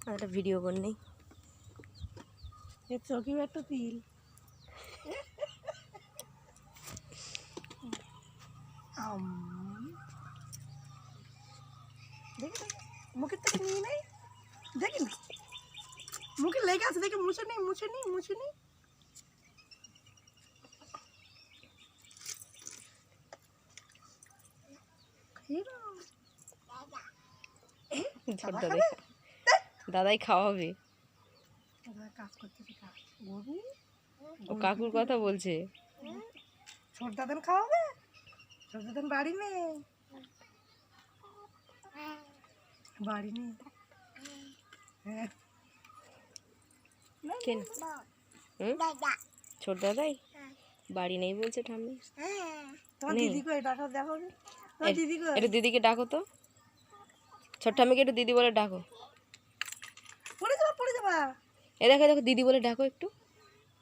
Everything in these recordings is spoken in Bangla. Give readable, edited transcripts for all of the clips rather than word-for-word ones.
একটা ভিডিও কর নেই চোখে একটা তিল দেখি মুখের থেকে নিয়ে নেই দেখি না মুখে লেগে আছে দেখে মুছে নেই দাদাই খাওয়াবে কাজ করতেছে ও কাকুর কথা বলছে ছোট দাদান খাওয়াবে ছোট দাদান বাড়ি নেই হ্যাঁ কেন ছোট দাদাই বাড়ি নেই বলছে ঠাম্মি তোমার দিদি কই ডাকো দেখো দিদি কই একটু দিদিকে ডাকো তো ছোট ঠাম্মিকে একটু দিদি বলে ডাকো পড়ে যাবা এ দেখো দেখো দিদি বলে ডাকো একটু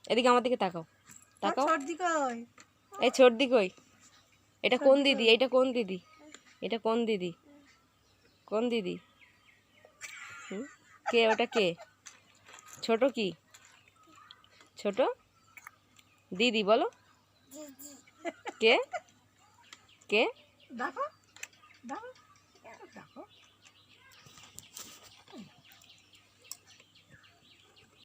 এদিকে আমার দিকে তাকাও তাকাও সর্দি কই এই ছোটদি কই এটা কোন দিদি এটা কোন দিদি এটা কোন দিদি কোন দিদি কে ওটা কে ছোট কি ছোট দিদি বলো কে কে দেখো দেখো দেখো